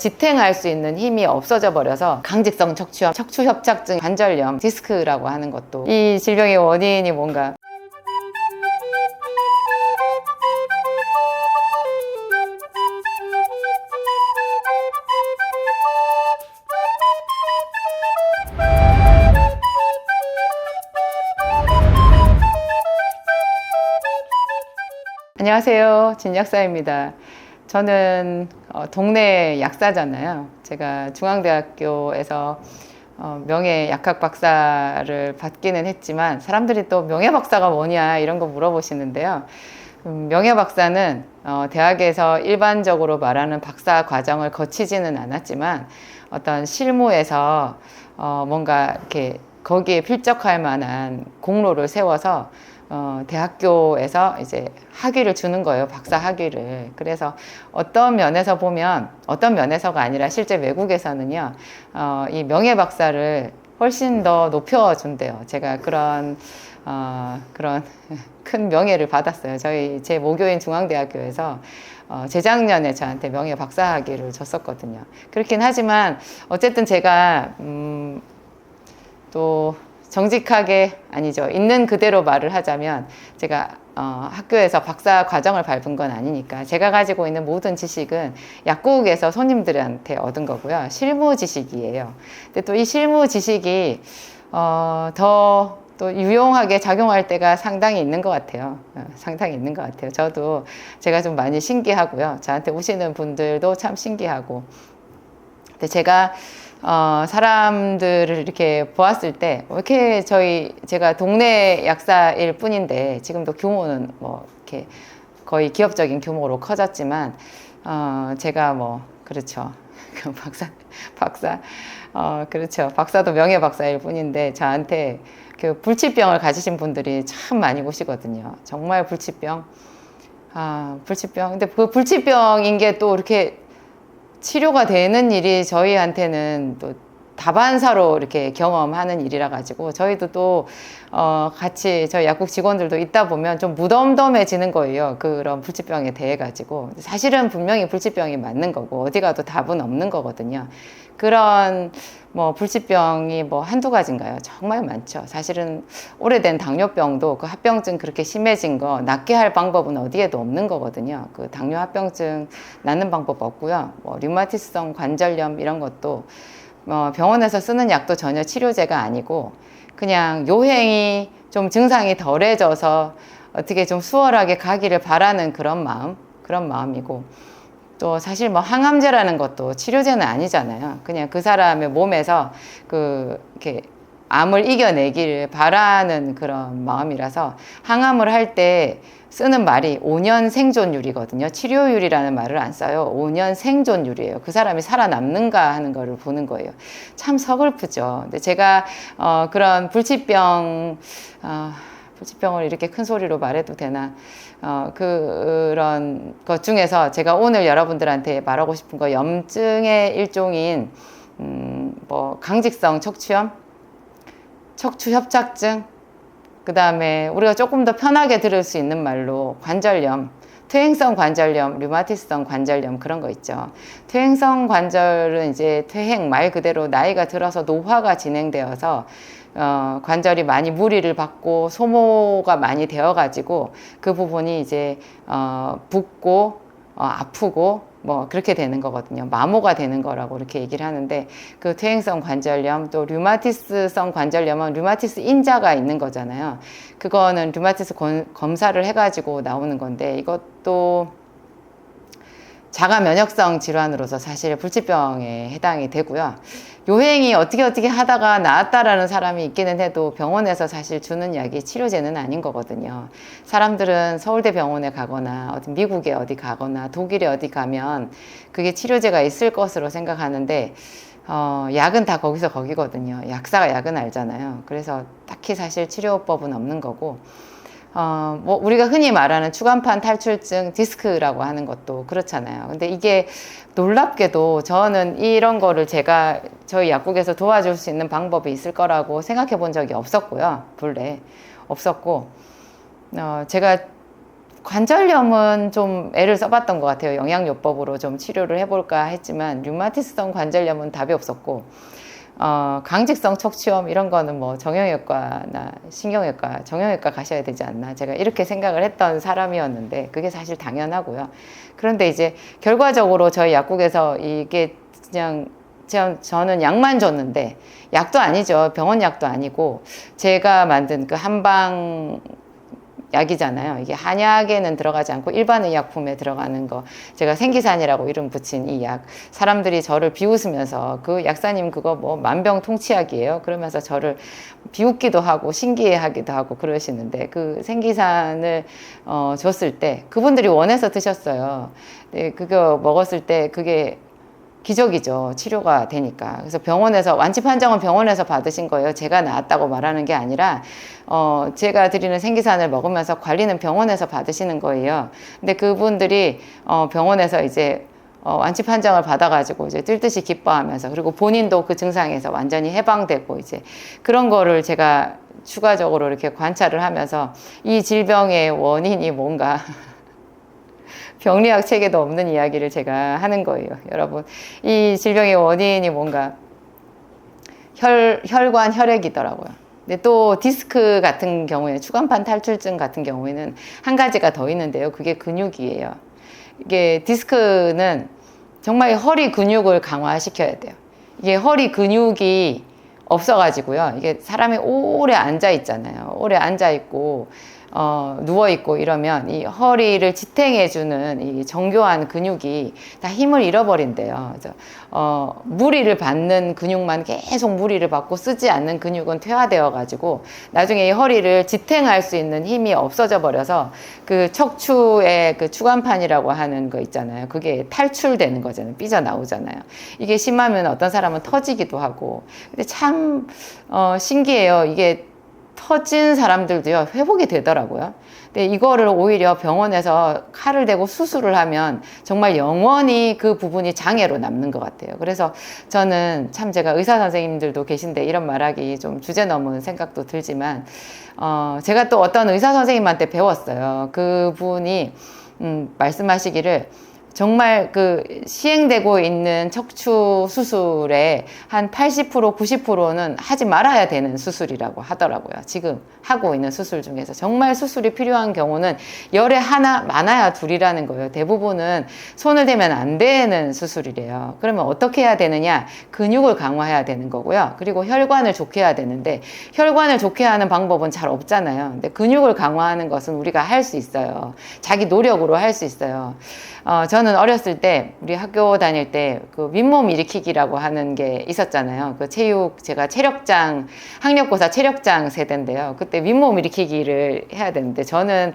지탱할 수 있는 힘이 없어져 버려서 강직성 척추염, 척추협착증, 관절염, 디스크라고 하는 것도 이 질병의 원인이 뭔가. 안녕하세요, 진약사입니다. 저는 동네 약사잖아요. 제가 중앙대학교에서 명예약학 박사를 받기는 했지만 사람들이 또 명예박사가 뭐냐 이런 거 물어보시는데요. 명예박사는 대학에서 일반적으로 말하는 박사 과정을 거치지는 않았지만 어떤 실무에서 뭔가 이렇게 거기에 필적할 만한 공로를 세워서 대학교에서 이제 학위를 주는 거예요. 박사 학위를. 그래서 어떤 면에서 보면, 어떤 면에서가 아니라 실제 외국에서는요, 이 명예 박사를 훨씬 더 높여준대요. 제가 그런 큰 명예를 받았어요. 제 모교인 중앙대학교에서 재작년에 저한테 명예 박사 학위를 줬었거든요. 그렇긴 하지만 어쨌든 제가 또 정직하게 아니죠. 있는 그대로 말을 하자면 제가 학교에서 박사 과정을 밟은 건 아니니까 제가 가지고 있는 모든 지식은 약국에서 손님들한테 얻은 거고요. 실무 지식이에요. 근데 또 이 실무 지식이 더 또 유용하게 작용할 때가 상당히 있는 것 같아요. 상당히 있는 것 같아요. 저도 제가 좀 많이 신기하고요. 저한테 오시는 분들도 참 신기하고. 근데 제가 사람들을 이렇게 보았을 때, 이렇게 제가 동네 약사일 뿐인데, 지금도 규모는 뭐, 이렇게 거의 기업적인 규모로 커졌지만, 제가 그렇죠. 그렇죠. 박사도 명예박사일 뿐인데, 저한테 그 불치병을 가지신 분들이 참 많이 오시거든요. 정말 불치병. 불치병. 근데 그 불치병인 게 또 이렇게 치료가 되는 일이 저희한테는 또 다반사로 이렇게 경험하는 일이라 가지고 저희도 또 같이 저희 약국 직원들도 있다 보면 좀 무덤덤해지는 거예요. 그런 불치병에 대해 가지고 사실은 분명히 불치병이 맞는 거고 어디 가도 답은 없는 거거든요. 그런 불치병이 한두 가지인가요? 정말 많죠. 사실은 오래된 당뇨병도 그 합병증 그렇게 심해진 거 낫게 할 방법은 어디에도 없는 거거든요. 그 당뇨 합병증 낫는 방법 없고요. 류마티스성 관절염 이런 것도 병원에서 쓰는 약도 전혀 치료제가 아니고 그냥 요행이 좀 증상이 덜해져서 어떻게 좀 수월하게 가기를 바라는 그런 마음이고 또 사실 항암제라는 것도 치료제는 아니잖아요. 그냥 그 사람의 몸에서 이렇게 암을 이겨내기를 바라는 그런 마음이라서 항암을 할 때 쓰는 말이 5년 생존율이거든요. 치료율이라는 말을 안 써요. 5년 생존율이에요. 그 사람이 살아남는가 하는 거를 보는 거예요. 참 서글프죠. 근데 제가 그런 불치병을 이렇게 큰 소리로 말해도 되나? 그런 것 중에서 제가 오늘 여러분들한테 말하고 싶은 거 염증의 일종인 강직성 척추염, 척추협착증, 그 다음에 우리가 조금 더 편하게 들을 수 있는 말로 관절염, 퇴행성 관절염, 류마티스성 관절염 그런 거 있죠. 퇴행성 관절은 이제 퇴행 말 그대로 나이가 들어서 노화가 진행되어서 관절이 많이 무리를 받고 소모가 많이 되어 가지고 그 부분이 이제 붓고 아프고 그렇게 되는 거거든요. 마모가 되는 거라고 이렇게 얘기를 하는데 그 퇴행성 관절염 또 류마티스성 관절염은 류마티스 인자가 있는 거잖아요. 그거는 류마티스 검사를 해가지고 나오는 건데 이것도 자가 면역성 질환으로서 사실 불치병에 해당이 되고요. 요행이 어떻게 하다가 나았다라는 사람이 있기는 해도 병원에서 사실 주는 약이 치료제는 아닌 거거든요. 사람들은 서울대 병원에 가거나 어디 미국에 어디 가거나 독일에 어디 가면 그게 치료제가 있을 것으로 생각하는데 약은 다 거기거든요. 약사가 약은 알잖아요. 그래서 딱히 사실 치료법은 없는 거고 우리가 흔히 말하는 추간판 탈출증 디스크라고 하는 것도 그렇잖아요. 근데 이게 놀랍게도 저는 이런 거를 제가 저희 약국에서 도와줄 수 있는 방법이 있을 거라고 생각해 본 적이 없었고요. 본래 없었고 제가 관절염은 좀 애를 써봤던 것 같아요. 영양요법으로 좀 치료를 해볼까 했지만 류마티스성 관절염은 답이 없었고 강직성 척추염 이런 거는 뭐 정형외과나 신경외과, 정형외과 가셔야 되지 않나 제가 이렇게 생각을 했던 사람이었는데 그게 사실 당연하고요. 그런데 이제 결과적으로 저희 약국에서 이게 그냥 저는 약만 줬는데 약도 아니죠. 병원 약도 아니고 제가 만든 그 한방 약이잖아요. 이게 한약에는 들어가지 않고 일반 의약품에 들어가는 거 제가 생기산이라고 이름 붙인 이 약 사람들이 저를 비웃으면서 그 약사님 그거 뭐 만병통치약이에요 그러면서 저를 비웃기도 하고 신기해하기도 하고 그러시는데 그 생기산을 줬을 때 그분들이 원해서 드셨어요. 네, 그거 먹었을 때 그게 기적이죠. 치료가 되니까. 그래서 병원에서 완치 판정은 병원에서 받으신 거예요. 제가 나았다고 말하는 게 아니라 제가 드리는 생기산을 먹으면서 관리는 병원에서 받으시는 거예요. 근데 그분들이 병원에서 이제 완치 판정을 받아가지고 이제 뛸 듯이 기뻐하면서 그리고 본인도 그 증상에서 완전히 해방되고 이제 그런 거를 제가 추가적으로 이렇게 관찰을 하면서 이 질병의 원인이 뭔가 병리학 책에도 없는 이야기를 제가 하는 거예요. 여러분, 이 질병의 원인이 뭔가 혈관 혈액이더라고요. 근데 또 디스크 같은 경우에 추간판 탈출증 같은 경우에는 한 가지가 더 있는데요. 그게 근육이에요. 이게 디스크는 정말 허리 근육을 강화시켜야 돼요. 이게 허리 근육이 없어가지고요. 이게 사람이 오래 앉아 있잖아요. 오래 앉아 있고 누워있고 이러면 이 허리를 지탱해주는 이 정교한 근육이 다 힘을 잃어버린대요. 그래서 무리를 받는 근육만 계속 무리를 받고 쓰지 않는 근육은 퇴화되어 가지고 나중에 이 허리를 지탱할 수 있는 힘이 없어져 버려서 그 척추의 그 추간판이라고 하는 거 있잖아요. 그게 탈출되는 거잖아요. 삐져나오잖아요. 이게 심하면 어떤 사람은 터지기도 하고. 근데 참 신기해요. 이게 터진 사람들도요 회복이 되더라고요. 근데 이거를 오히려 병원에서 칼을 대고 수술을 하면 정말 영원히 그 부분이 장애로 남는 것 같아요. 그래서 저는 참 제가 의사 선생님들도 계신데 이런 말하기 좀 주제 넘은 생각도 들지만 제가 또 어떤 의사 선생님한테 배웠어요. 그분이 말씀하시기를 정말 그 시행되고 있는 척추 수술의 한 80% 90%는 하지 말아야 되는 수술이라고 하더라고요. 지금 하고 있는 수술 중에서 정말 수술이 필요한 경우는 열에 하나 많아야 둘이라는 거예요. 대부분은 손을 대면 안 되는 수술이래요. 그러면 어떻게 해야 되느냐? 근육을 강화해야 되는 거고요. 그리고 혈관을 좋게 해야 되는데 혈관을 좋게 하는 방법은 잘 없잖아요. 근데 근육을 강화하는 것은 우리가 할 수 있어요. 자기 노력으로 할 수 있어요. 저는 어렸을 때 우리 학교 다닐 때 그 윗몸 일으키기라고 하는 게 있었잖아요. 그 제가 체력장 학력고사 체력장 세대인데요. 그때 윗몸 일으키기를 해야 되는데 저는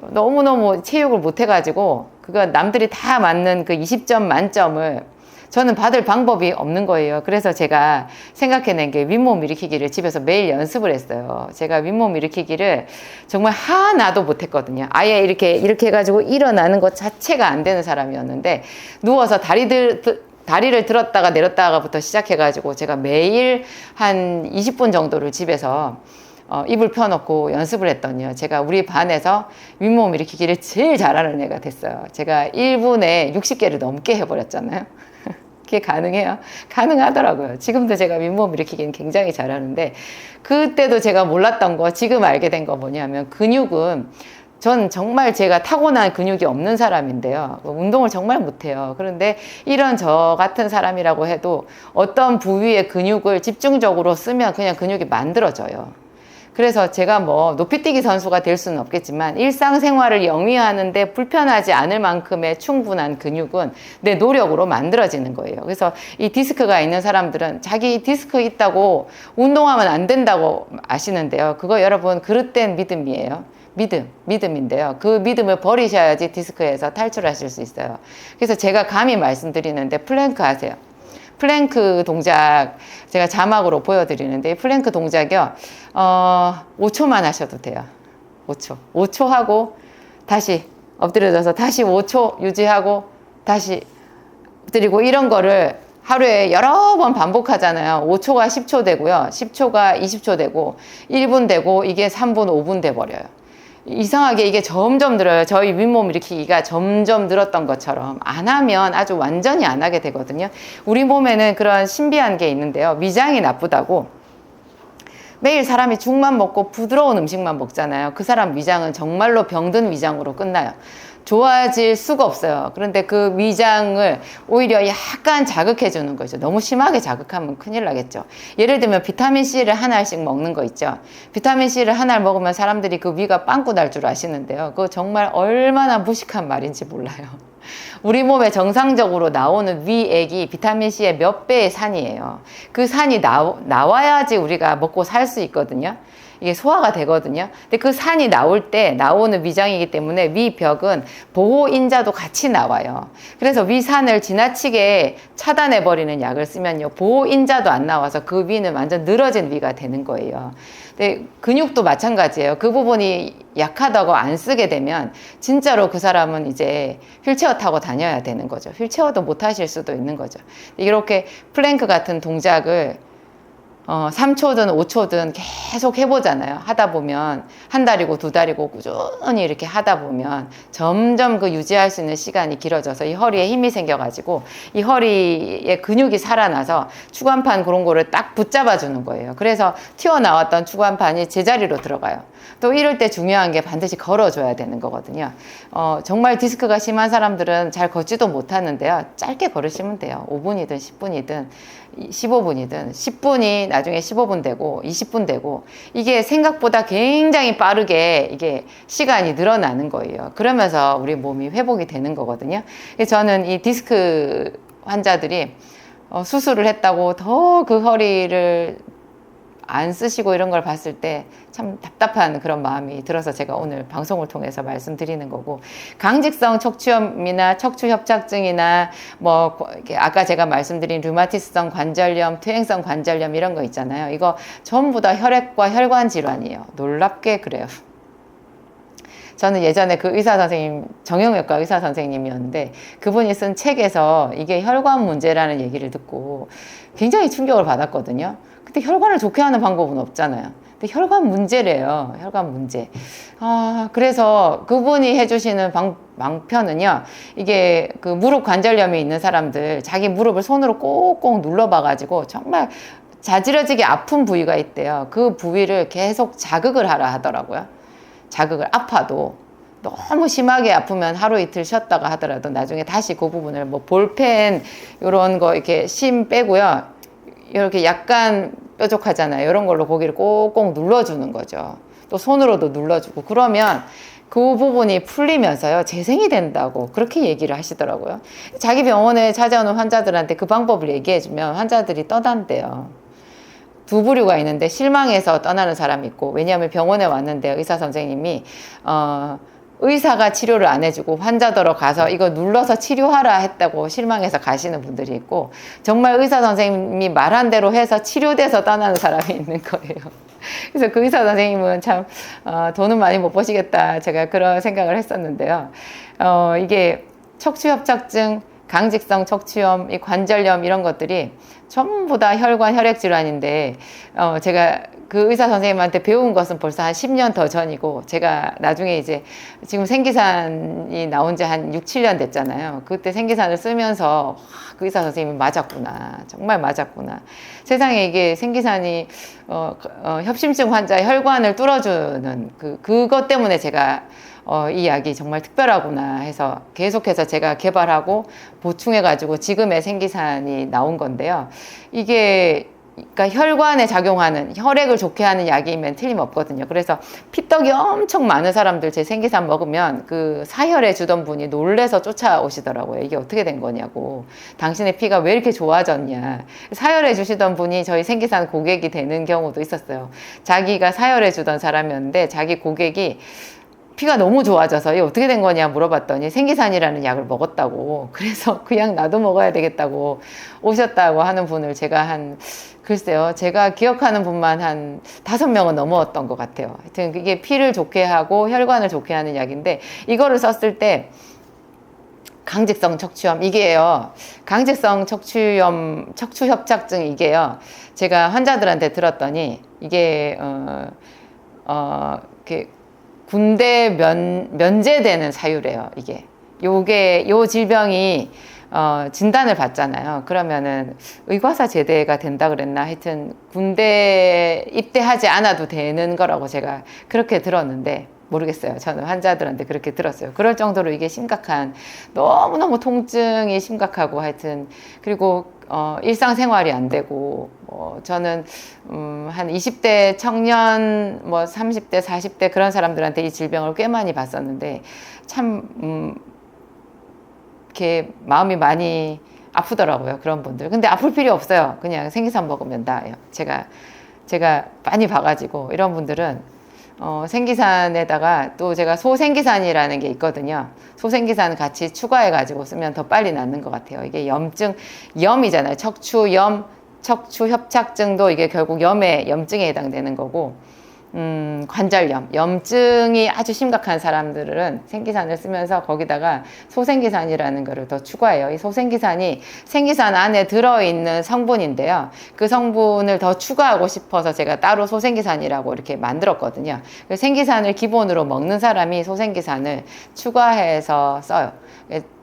너무너무 체육을 못 해가지고 그거 남들이 다 맞는 그 20점 만점을 저는 받을 방법이 없는 거예요. 그래서 제가 생각해낸 게 윗몸 일으키기를 집에서 매일 연습을 했어요. 제가 윗몸 일으키기를 정말 하나도 못했거든요. 아예 이렇게 해가지고 일어나는 것 자체가 안 되는 사람이었는데 누워서 다리를 들었다가 내렸다가부터 시작해가지고 제가 매일 한 20분 정도를 집에서 이불 펴놓고 연습을 했더니요. 제가 우리 반에서 윗몸 일으키기를 제일 잘하는 애가 됐어요. 제가 1분에 60개를 넘게 해버렸잖아요. 그게 가능해요? 가능하더라고요. 지금도 제가 윗몸 일으키기는 굉장히 잘하는데 그때도 제가 몰랐던 거 지금 알게 된 거 뭐냐면 근육은 전 정말 제가 타고난 근육이 없는 사람인데요. 운동을 정말 못해요. 그런데 이런 저 같은 사람이라고 해도 어떤 부위의 근육을 집중적으로 쓰면 그냥 근육이 만들어져요. 그래서 제가 뭐 높이뛰기 선수가 될 수는 없겠지만 일상생활을 영위하는데 불편하지 않을 만큼의 충분한 근육은 내 노력으로 만들어지는 거예요. 그래서 이 디스크가 있는 사람들은 자기 디스크 있다고 운동하면 안 된다고 아시는데요. 그거 여러분 그릇된 믿음이에요. 믿음인데요. 그 믿음을 버리셔야지 디스크에서 탈출하실 수 있어요. 그래서 제가 감히 말씀드리는데 플랭크 하세요. 플랭크 동작 제가 자막으로 보여드리는데 이 플랭크 동작이요 5초만 하셔도 돼요. 5초 하고 다시 엎드려져서 다시 5초 유지하고 다시 엎드리고 이런 거를 하루에 여러 번 반복하잖아요. 5초가 10초 되고요. 10초가 20초 되고 1분 되고 이게 3분 5분 돼 버려요. 이상하게 이게 점점 늘어요. 저희 윗몸 일으키기가 점점 늘었던 것처럼 안 하면 아주 완전히 안 하게 되거든요. 우리 몸에는 그런 신비한 게 있는데요. 위장이 나쁘다고 매일 사람이 죽만 먹고 부드러운 음식만 먹잖아요. 그 사람 위장은 정말로 병든 위장으로 끝나요. 좋아질 수가 없어요. 그런데 그 위장을 오히려 약간 자극해 주는 거죠. 너무 심하게 자극하면 큰일 나겠죠. 예를 들면 비타민C를 한 알씩 먹는 거 있죠. 비타민C를 한 알 먹으면 사람들이 그 위가 빵꾸 날 줄 아시는데요. 그거 정말 얼마나 무식한 말인지 몰라요. 우리 몸에 정상적으로 나오는 위액이 비타민C의 몇 배의 산이에요. 그 산이 나와야지 우리가 먹고 살 수 있거든요. 이게 소화가 되거든요. 근데 그 산이 나올 때 나오는 위장이기 때문에 위벽은 보호인자도 같이 나와요. 그래서 위산을 지나치게 차단해버리는 약을 쓰면요. 보호인자도 안 나와서 그 위는 완전 늘어진 위가 되는 거예요. 근데 근육도 마찬가지예요. 그 부분이 약하다고 안 쓰게 되면 진짜로 그 사람은 이제 휠체어 타고 다녀야 되는 거죠. 휠체어도 못 하실 수도 있는 거죠. 이렇게 플랭크 같은 동작을 3초든 5초든 계속 해보잖아요. 하다 보면 한 달이고 두 달이고 꾸준히 이렇게 하다 보면 점점 그 유지할 수 있는 시간이 길어져서 이 허리에 힘이 생겨가지고 이 허리에 근육이 살아나서 추간판 그런 거를 딱 붙잡아 주는 거예요. 그래서 튀어나왔던 추간판이 제자리로 들어가요. 또 이럴 때 중요한 게 반드시 걸어줘야 되는 거거든요. 정말 디스크가 심한 사람들은 잘 걷지도 못하는데요. 짧게 걸으시면 돼요. 5분이든 10분이든 15분이든 10분이 나중에 15분 되고 20분 되고 이게 생각보다 굉장히 빠르게 이게 시간이 늘어나는 거예요. 그러면서 우리 몸이 회복이 되는 거거든요. 그래서 저는 이 디스크 환자들이 수술을 했다고 더 그 허리를 안 쓰시고 이런 걸 봤을 때 참 답답한 그런 마음이 들어서 제가 오늘 방송을 통해서 말씀드리는 거고, 강직성 척추염이나 척추협착증이나 뭐 아까 제가 말씀드린 류마티스성 관절염, 퇴행성 관절염 이런 거 있잖아요. 이거 전부 다 혈액과 혈관 질환이에요. 놀랍게 그래요. 저는 예전에 그 의사 선생님, 정형외과 의사 선생님이었는데 그분이 쓴 책에서 이게 혈관 문제라는 얘기를 듣고 굉장히 충격을 받았거든요. 근데 혈관을 좋게 하는 방법은 없잖아요. 근데 혈관 문제래요. 혈관 문제. 그래서 그분이 해주시는 방편은요. 이게 그 무릎 관절염이 있는 사람들 자기 무릎을 손으로 꼭꼭 눌러봐가지고 정말 자지러지게 아픈 부위가 있대요. 그 부위를 계속 자극을 하라 하더라고요. 자극을 아파도 너무 심하게 아프면 하루 이틀 쉬었다가 하더라도 나중에 다시 그 부분을 뭐 볼펜 이런 거 이렇게 심 빼고요. 이렇게 약간 뾰족하잖아요. 이런 걸로 고기를 꼭꼭 눌러주는 거죠. 또 손으로도 눌러주고 그러면 그 부분이 풀리면서요. 재생이 된다고 그렇게 얘기를 하시더라고요. 자기 병원에 찾아오는 환자들한테 그 방법을 얘기해주면 환자들이 떠난대요. 두 부류가 있는데 실망해서 떠나는 사람이 있고, 왜냐하면 병원에 왔는데 의사 선생님이 의사가 치료를 안 해주고 환자더러 가서 이거 눌러서 치료하라 했다고 실망해서 가시는 분들이 있고, 정말 의사 선생님이 말한 대로 해서 치료돼서 떠나는 사람이 있는 거예요. 그래서 그 의사 선생님은 참 돈은 많이 못 버시겠다 제가 그런 생각을 했었는데요. 이게 척추협착증, 강직성 척추염, 이 관절염 이런 것들이 전부 다 혈관 혈액 질환인데 제가 그 의사 선생님한테 배운 것은 벌써 한 10년 더 전이고, 제가 나중에 이제 지금 생기산이 나온 지 한 6, 7년 됐잖아요. 그때 생기산을 쓰면서 그 의사 선생님이 맞았구나. 정말 맞았구나. 세상에 이게 생기산이 협심증 환자의 혈관을 뚫어주는 그것 때문에 제가 이 약이 정말 특별하구나 해서 계속해서 제가 개발하고 보충해가지고 지금의 생기산이 나온 건데요. 이게 그러니까 혈관에 작용하는, 혈액을 좋게 하는 약이면 틀림없거든요. 그래서 피떡이 엄청 많은 사람들 제 생기산 먹으면 그 사혈해 주던 분이 놀래서 쫓아오시더라고요. 이게 어떻게 된 거냐고. 당신의 피가 왜 이렇게 좋아졌냐. 사혈해 주시던 분이 저희 생기산 고객이 되는 경우도 있었어요. 자기가 사혈해 주던 사람이었는데 자기 고객이 피가 너무 좋아져서 이게 어떻게 된 거냐 물어봤더니 생기산이라는 약을 먹었다고, 그래서 그 약 나도 먹어야 되겠다고 오셨다고 하는 분을 제가 글쎄요, 제가 기억하는 분만 한 5명은 넘어왔던 것 같아요. 하여튼 이게 피를 좋게 하고 혈관을 좋게 하는 약인데, 이거를 썼을 때 강직성 척추염 이게요, 강직성 척추염, 척추협착증 이게요, 제가 환자들한테 들었더니 이게 이렇게 군대 면제되는 사유래요, 이게. 요 질병이 진단을 받잖아요. 그러면은 의과사 제대가 된다 그랬나? 하여튼 군대 입대하지 않아도 되는 거라고 제가 그렇게 들었는데, 모르겠어요. 저는 환자들한테 그렇게 들었어요. 그럴 정도로 이게 심각한, 너무너무 통증이 심각하고, 하여튼 그리고 일상생활이 안 되고, 저는 한 20대 청년, 30대 40대 그런 사람들한테 이 질병을 꽤 많이 봤었는데, 참 이렇게 마음이 많이 아프더라고요, 그런 분들. 근데 아플 필요 없어요. 그냥 생기산 먹으면 나아요. 제가 많이 봐가지고, 이런 분들은 생기산에다가 또 제가 소생기산이라는 게 있거든요. 소생기산 같이 추가해가지고 쓰면 더 빨리 낫는 것 같아요. 이게 염이잖아요. 척추염, 척추협착증도 이게 결국 염증에 해당되는 거고, 관절염, 염증이 아주 심각한 사람들은 생기산을 쓰면서 거기다가 소생기산이라는 거를 더 추가해요. 이 소생기산이 생기산 안에 들어있는 성분인데요. 그 성분을 더 추가하고 싶어서 제가 따로 소생기산이라고 이렇게 만들었거든요. 생기산을 기본으로 먹는 사람이 소생기산을 추가해서 써요.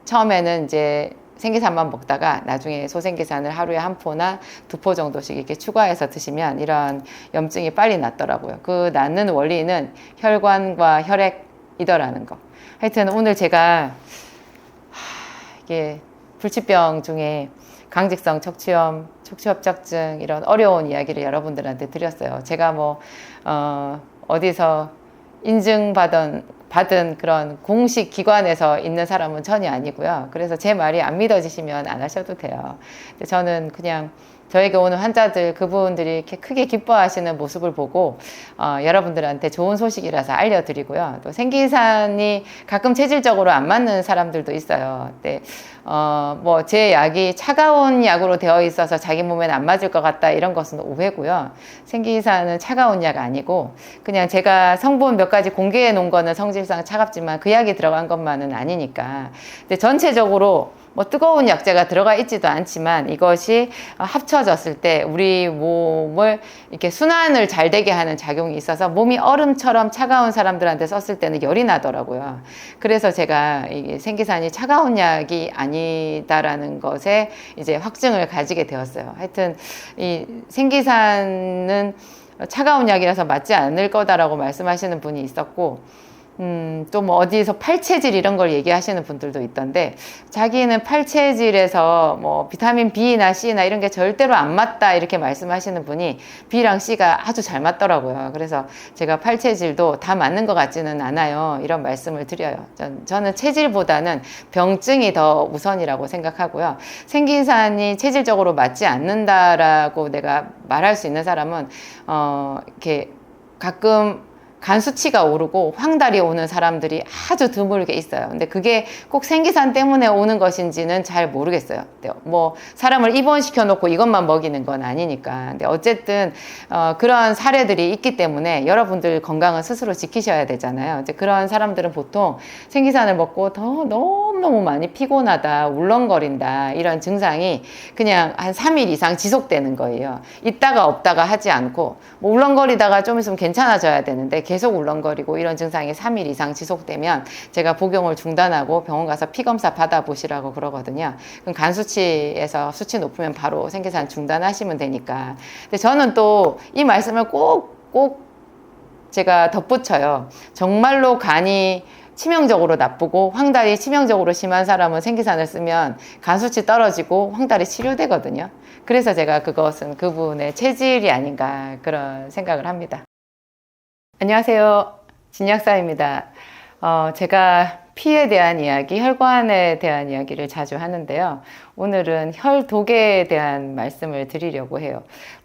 처음에는 이제 생기산만 먹다가 나중에 소생기산을 하루에 1포나 2포 정도씩 이렇게 추가해서 드시면 이런 염증이 빨리 낫더라고요. 그 낫는 원리는 혈관과 혈액이더라는 거. 하여튼 오늘 제가 이게 불치병 중에 강직성 척추염, 척추협착증 이런 어려운 이야기를 여러분들한테 드렸어요. 제가 어디서 인증받은 그런 공식 기관에서 있는 사람은 전혀 아니고요. 그래서 제 말이 안 믿어지시면 안 하셔도 돼요. 근데 저는 그냥 저에게 오는 환자들, 그분들이 이렇게 크게 기뻐하시는 모습을 보고 여러분들한테 좋은 소식이라서 알려드리고요. 또 생기산이 가끔 체질적으로 안 맞는 사람들도 있어요. 근데 제 약이 차가운 약으로 되어 있어서 자기 몸에는 안 맞을 것 같다, 이런 것은 오해고요. 생기산은 차가운 약 아니고 그냥 제가 성분 몇 가지 공개해 놓은 거는 성질상 차갑지만 그 약이 들어간 것만은 아니니까. 근데 전체적으로 뜨거운 약재가 들어가 있지도 않지만 이것이 합쳐졌을 때 우리 몸을 이렇게 순환을 잘 되게 하는 작용이 있어서 몸이 얼음처럼 차가운 사람들한테 썼을 때는 열이 나더라고요. 그래서 제가 이게 생기산이 차가운 약이 아니다라는 것에 이제 확증을 가지게 되었어요. 하여튼 이 생기산은 차가운 약이라서 맞지 않을 거다라고 말씀하시는 분이 있었고, 또 어디서 팔체질 이런 걸 얘기하시는 분들도 있던데, 자기는 팔체질에서 비타민 B나 C나 이런 게 절대로 안 맞다 이렇게 말씀하시는 분이 B랑 C가 아주 잘 맞더라고요. 그래서 제가 팔체질도 다 맞는 것 같지는 않아요, 이런 말씀을 드려요. 저는 체질보다는 병증이 더 우선이라고 생각하고요. 생기산이 체질적으로 맞지 않는다라고 내가 말할 수 있는 사람은 이렇게 가끔 간 수치가 오르고 황달이 오는 사람들이 아주 드물게 있어요. 근데 그게 꼭 생기산 때문에 오는 것인지는 잘 모르겠어요. 사람을 입원시켜 놓고 이것만 먹이는 건 아니니까. 근데 어쨌든 그런 사례들이 있기 때문에 여러분들 건강은 스스로 지키셔야 되잖아요. 이제 그런 사람들은 보통 생기산을 먹고 더 너무너무 많이 피곤하다, 울렁거린다, 이런 증상이 그냥 한 3일 이상 지속되는 거예요. 있다가 없다가 하지 않고, 울렁거리다가 좀 있으면 괜찮아져야 되는데 계속 울렁거리고 이런 증상이 3일 이상 지속되면 제가 복용을 중단하고 병원 가서 피검사 받아보시라고 그러거든요. 그럼 간 수치에서 수치 높으면 바로 생기산 중단하시면 되니까. 근데 저는 또 이 말씀을 꼭 제가 덧붙여요. 정말로 간이 치명적으로 나쁘고 황달이 치명적으로 심한 사람은 생기산을 쓰면 간 수치 떨어지고 황달이 치료되거든요. 그래서 제가 그것은 그분의 체질이 아닌가 그런 생각을 합니다. 안녕하세요, 진약사입니다. 제가 피에 대한 이야기, 혈관에 대한 이야기를 자주 하는데요. 오늘은 혈독에 대한 말씀을 드리려고 해요.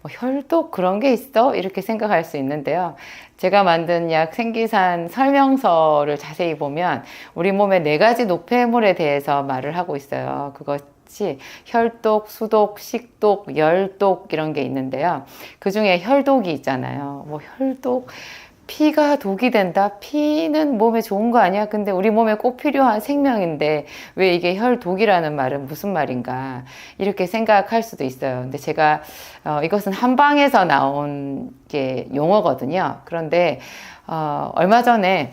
혈독 그런 게 있어? 이렇게 생각할 수 있는데요. 제가 만든 약 생기산 설명서를 자세히 보면 우리 몸의 4가지 노폐물에 대해서 말을 하고 있어요. 그것이 혈독, 수독, 식독, 열독 이런 게 있는데요. 그 중에 혈독이 있잖아요. 혈독, 피가 독이 된다? 피는 몸에 좋은 거 아니야? 근데 우리 몸에 꼭 필요한 생명인데 왜 이게 혈독이라는 말은 무슨 말인가? 이렇게 생각할 수도 있어요. 근데 제가 이것은 한방에서 나온 게 용어거든요. 그런데 얼마 전에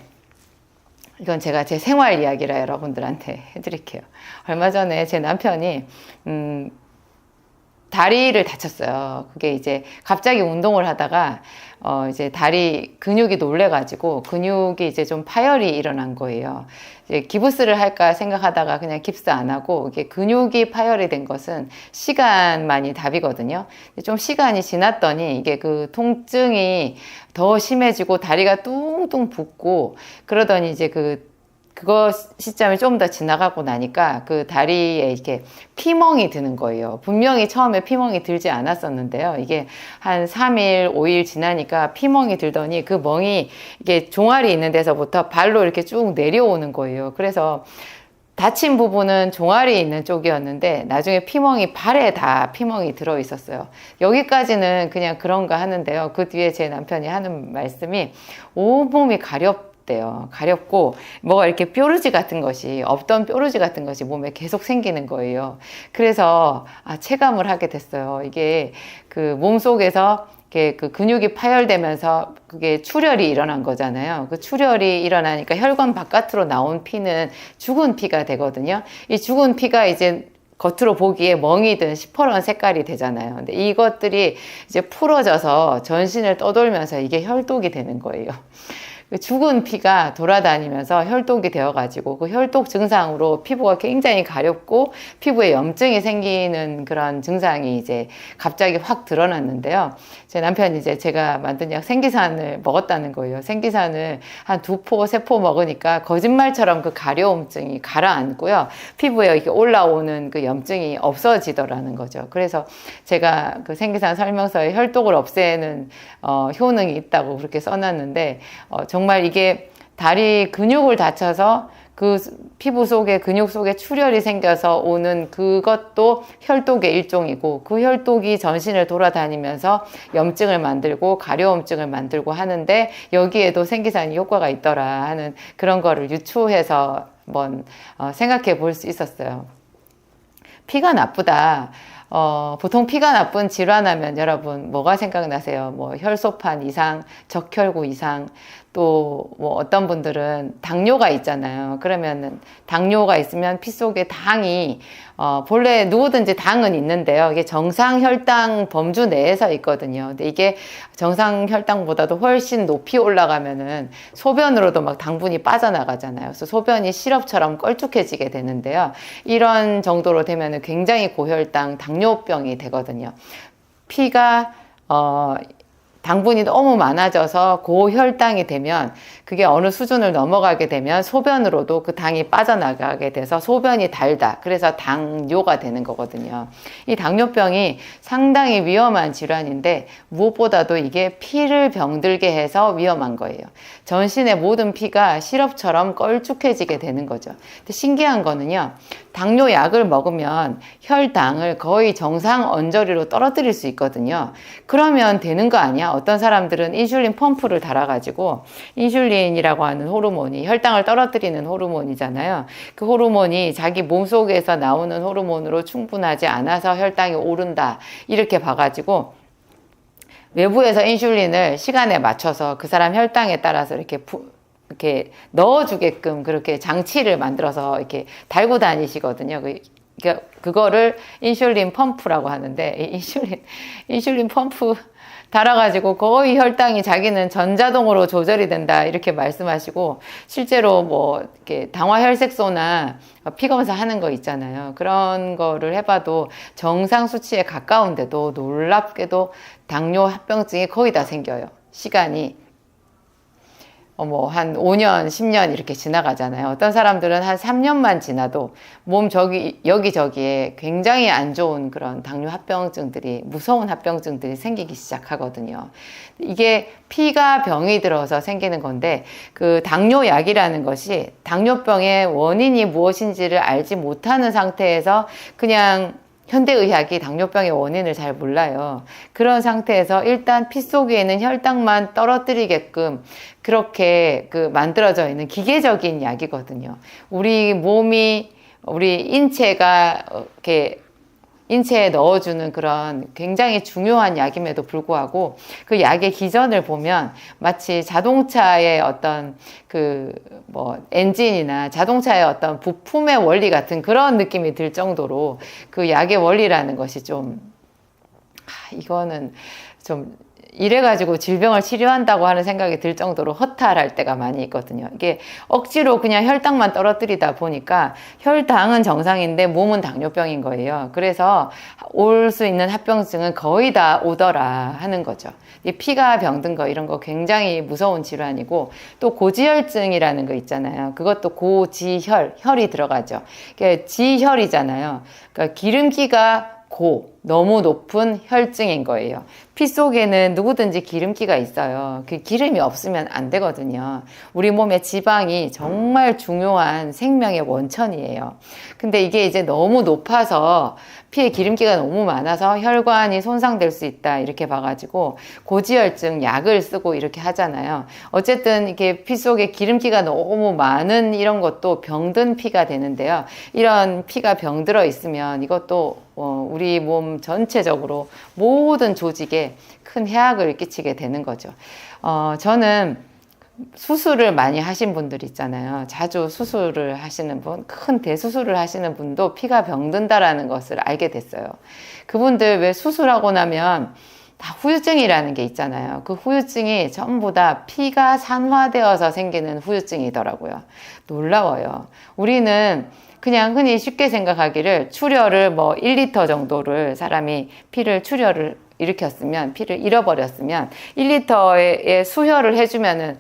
이건 제가 제 생활 이야기라 여러분들한테 해드릴게요. 얼마 전에 제 남편이 다리를 다쳤어요. 그게 이제 갑자기 운동을 하다가 이제 다리 근육이 놀래가지고 근육이 이제 좀 파열이 일어난 거예요. 이제 기부스를 할까 생각하다가 그냥 깁스 안 하고, 이게 근육이 파열이 된 것은 시간만이 답이거든요. 좀 시간이 지났더니 이게 그 통증이 더 심해지고 다리가 뚱뚱 붓고 그러더니 이제 그거 시점이 좀 더 지나가고 나니까 그 다리에 이렇게 피멍이 드는 거예요. 분명히 처음에 피멍이 들지 않았었는데요. 이게 한 3일, 5일 지나니까 피멍이 들더니 그 멍이 이게 종아리 있는 데서부터 발로 이렇게 쭉 내려오는 거예요. 그래서 다친 부분은 종아리에 있는 쪽이었는데 나중에 피멍이 발에 다 피멍이 들어 있었어요. 여기까지는 그냥 그런가 하는데요. 그 뒤에 제 남편이 하는 말씀이 온몸이 가렵고 뭐가 이렇게 뾰루지 같은 것이, 없던 뾰루지 같은 것이 몸에 계속 생기는 거예요. 그래서 체감을 하게 됐어요. 이게 그 몸속에서 그 근육이 파열되면서 그게 출혈이 일어난 거잖아요. 그 출혈이 일어나니까 혈관 바깥으로 나온 피는 죽은 피가 되거든요. 이 죽은 피가 이제 겉으로 보기에 멍이든 시퍼런 색깔이 되잖아요. 근데 이것들이 이제 풀어져서 전신을 떠돌면서 이게 혈독이 되는 거예요. 죽은 피가 돌아다니면서 혈독이 되어가지고 그 혈독 증상으로 피부가 굉장히 가렵고 피부에 염증이 생기는 그런 증상이 이제 갑자기 확 드러났는데요. 제 남편이 이제 제가 만든 약 생기산을 먹었다는 거예요. 생기산을 한 2포, 3포 먹으니까 거짓말처럼 그 가려움증이 가라앉고요. 피부에 이렇게 올라오는 그 염증이 없어지더라는 거죠. 그래서 제가 그 생기산 설명서에 혈독을 없애는 효능이 있다고 그렇게 써놨는데, 정말 이게 다리 근육을 다쳐서 그 피부 속에, 근육 속에 출혈이 생겨서 오는 그것도 혈독의 일종이고, 그 혈독이 전신을 돌아다니면서 염증을 만들고 가려움증을 만들고 하는데 여기에도 생기산이 효과가 있더라 하는 그런 거를 유추해서 한번 생각해 볼 수 있었어요. 피가 나쁘다. 보통 피가 나쁜 질환하면 여러분 뭐가 생각나세요? 뭐 혈소판 이상, 적혈구 이상, 또 뭐 어떤 분들은 당뇨가 있잖아요. 그러면은 당뇨가 있으면 피 속에 당이 본래 누구든지 당은 있는데요. 이게 정상 혈당 범주 내에서 있거든요. 근데 이게 정상 혈당보다도 훨씬 높이 올라가면은 소변으로도 막 당분이 빠져나가잖아요. 그래서 소변이 시럽처럼 걸쭉해지게 되는데요. 이런 정도로 되면은 굉장히 고혈당, 당뇨병이 되거든요. 피가 당분이 너무 많아져서 고혈당이 되면, 그게 어느 수준을 넘어가게 되면 소변으로도 그 당이 빠져나가게 돼서 소변이 달다. 그래서 당뇨가 되는 거거든요. 이 당뇨병이 상당히 위험한 질환인데 무엇보다도 이게 피를 병들게 해서 위험한 거예요. 전신의 모든 피가 시럽처럼 걸쭉해지게 되는 거죠. 근데 신기한 거는요, 당뇨 약을 먹으면 혈당을 거의 정상 언저리로 떨어뜨릴 수 있거든요. 그러면 되는 거 아니야? 어떤 사람들은 인슐린 펌프를 달아가지고, 인슐린이라고 하는 호르몬이 혈당을 떨어뜨리는 호르몬이잖아요. 그 호르몬이 자기 몸속에서 나오는 호르몬으로 충분하지 않아서 혈당이 오른다, 이렇게 봐가지고 외부에서 인슐린을 시간에 맞춰서 그 사람 혈당에 따라서 이렇게 넣어주게끔 그렇게 장치를 만들어서 이렇게 달고 다니시거든요. 그거를 인슐린 펌프라고 하는데, 인슐린 펌프 달아가지고 거의 혈당이 자기는 전자동으로 조절이 된다, 이렇게 말씀하시고, 실제로 뭐 이렇게 당화혈색소나 피검사 하는 거 있잖아요. 그런 거를 해봐도 정상 수치에 가까운데도 놀랍게도 당뇨 합병증이 거의 다 생겨요. 시간이 뭐 한 5년, 10년 이렇게 지나가잖아요. 어떤 사람들은 한 3년만 지나도 몸 여기저기에 굉장히 안 좋은 그런 당뇨 합병증들이, 무서운 합병증들이 생기기 시작하거든요. 이게 피가 병이 들어서 생기는 건데, 그 당뇨약이라는 것이 당뇨병의 원인이 무엇인지를 알지 못하는 상태에서 그냥 현대의학이 당뇨병의 원인을 잘 몰라요. 그런 상태에서 일단 피 속에 있는 혈당만 떨어뜨리게끔 그렇게 만들어져 있는 기계적인 약이거든요. 우리 인체가 이렇게 인체에 넣어주는 그런 굉장히 중요한 약임에도 불구하고 그 약의 기전을 보면 마치 자동차의 어떤 엔진이나 자동차의 어떤 부품의 원리 같은 그런 느낌이 들 정도로 그 약의 원리라는 것이 이거는 좀 이래가지고 질병을 치료한다고 하는 생각이 들 정도로 허탈할 때가 많이 있거든요. 이게 억지로 그냥 혈당만 떨어뜨리다 보니까 혈당은 정상인데 몸은 당뇨병인 거예요. 그래서 올 수 있는 합병증은 거의 다 오더라 하는 거죠. 이 피가 병든 거 이런 거 굉장히 무서운 질환이고, 또 고지혈증이라는 거 있잖아요. 그것도 혈이 들어가죠. 그게 지혈이잖아요. 그러니까 기름기가 너무 높은 혈증인 거예요. 피 속에는 누구든지 기름기가 있어요. 그 기름이 없으면 안 되거든요. 우리 몸의 지방이 정말 중요한 생명의 원천이에요. 근데 이게 이제 너무 높아서 피에 기름기가 너무 많아서 혈관이 손상될 수 있다 이렇게 봐가지고 고지혈증 약을 쓰고 이렇게 하잖아요. 어쨌든 이게 피 속에 기름기가 너무 많은 이런 것도 병든 피가 되는데요. 이런 피가 병들어 있으면 이것도 우리 몸 전체적으로 모든 조직에 큰 해악을 끼치게 되는 거죠. 저는 수술을 많이 하신 분들 있잖아요. 자주 수술을 하시는 분, 큰 대수술을 하시는 분도 피가 병든다라는 것을 알게 됐어요. 그분들 왜 수술하고 나면 다 후유증이라는 게 있잖아요. 그 후유증이 전부 다 피가 산화되어서 생기는 후유증이더라고요. 놀라워요. 우리는 그냥 흔히 쉽게 생각하기를 출혈을 1리터 정도를 사람이 출혈을 일으켰으면, 피를 잃어버렸으면 1리터의 수혈을 해주면은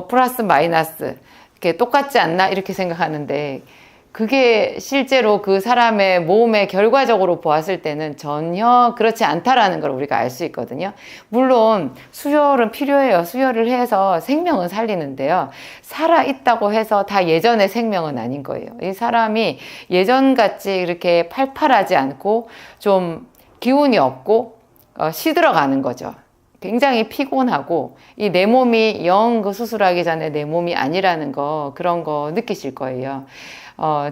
플러스 마이너스 이렇게 똑같지 않나 이렇게 생각하는데, 그게 실제로 그 사람의 몸에 결과적으로 보았을 때는 전혀 그렇지 않다라는 걸 우리가 알 수 있거든요. 물론 수혈은 필요해요. 수혈을 해서 생명은 살리는데요. 살아있다고 해서 다 예전의 생명은 아닌 거예요. 이 사람이 예전같이 이렇게 팔팔하지 않고 좀 기운이 없고 시들어가는 거죠. 굉장히 피곤하고 이 내 몸이 영 그 수술하기 전에 내 몸이 아니라는 그런 거 느끼실 거예요.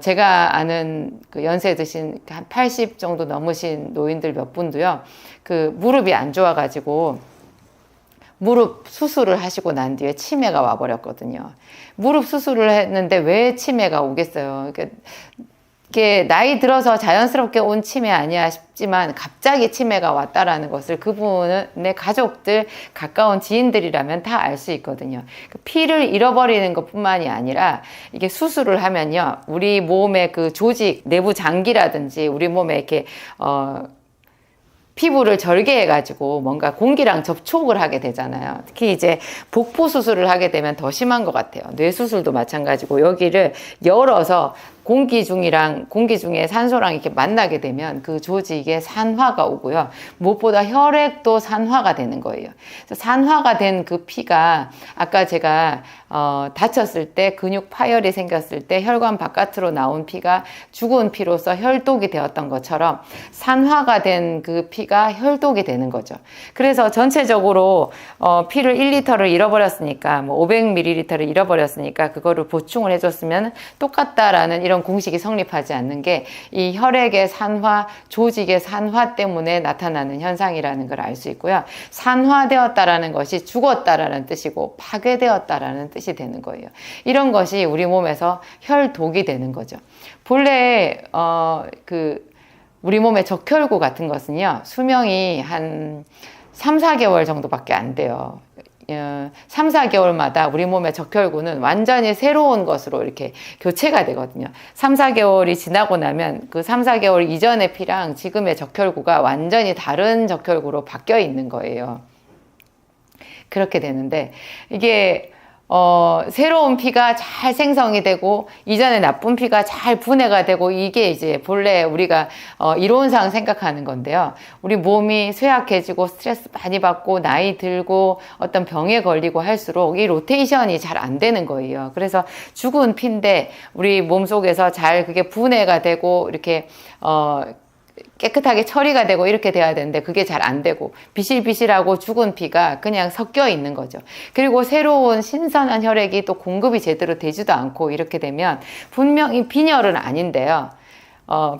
제가 아는 그 연세 드신 한 80 정도 넘으신 노인들 몇 분도요, 그 무릎이 안 좋아가지고 무릎 수술을 하시고 난 뒤에 치매가 와버렸거든요. 무릎 수술을 했는데 왜 치매가 오겠어요? 이게 나이 들어서 자연스럽게 온 치매 아니야 싶지만 갑자기 치매가 왔다라는 것을 그분의 가족들, 가까운 지인들이라면 다 알 수 있거든요. 피를 잃어버리는 것뿐만이 아니라 이게 수술을 하면요, 우리 몸의 그 조직, 내부 장기라든지 우리 몸에 이렇게 피부를 절개해가지고 뭔가 공기랑 접촉을 하게 되잖아요. 특히 이제 복부 수술을 하게 되면 더 심한 것 같아요. 뇌 수술도 마찬가지고 여기를 열어서 공기 중에 산소랑 이렇게 만나게 되면 그 조직에 산화가 오고요. 무엇보다 혈액도 산화가 되는 거예요. 그래서 산화가 된 그 피가 아까 제가 다쳤을 때 근육 파열이 생겼을 때 혈관 바깥으로 나온 피가 죽은 피로서 혈독이 되었던 것처럼 산화가 된 그 피가 혈독이 되는 거죠. 그래서 전체적으로 피를 1리터를 잃어버렸으니까 500ml를 잃어버렸으니까 그거를 보충을 해줬으면 똑같다라는 이런 공식이 성립하지 않는 게 이 혈액의 산화, 조직의 산화 때문에 나타나는 현상이라는 걸 알 수 있고요. 산화되었다라는 것이 죽었다라는 뜻이고 파괴되었다라는 뜻이 되는 거예요. 이런 것이 우리 몸에서 혈독이 되는 거죠. 본래 우리 몸의 적혈구 같은 것은요, 수명이 한 3, 4개월 정도밖에 안 돼요. 3, 4개월마다 우리 몸의 적혈구는 완전히 새로운 것으로 이렇게 교체가 되거든요. 3, 4개월이 지나고 나면 그 3, 4개월 이전의 피랑 지금의 적혈구가 완전히 다른 적혈구로 바뀌어 있는 거예요. 그렇게 되는데 이게 새로운 피가 잘 생성이 되고 이전에 나쁜 피가 잘 분해가 되고, 이게 이제 본래 우리가 이론상 생각하는 건데요. 우리 몸이 쇠약해지고 스트레스 많이 받고 나이 들고 어떤 병에 걸리고 할수록 이 로테이션이 잘 안 되는 거예요. 그래서 죽은 피인데 우리 몸속에서 잘 그게 분해가 되고 이렇게 깨끗하게 처리가 되고 이렇게 돼야 되는데 그게 잘 안 되고 비실비실하고 죽은 피가 그냥 섞여 있는 거죠. 그리고 새로운 신선한 혈액이 또 공급이 제대로 되지도 않고 이렇게 되면 분명히 빈혈은 아닌데요.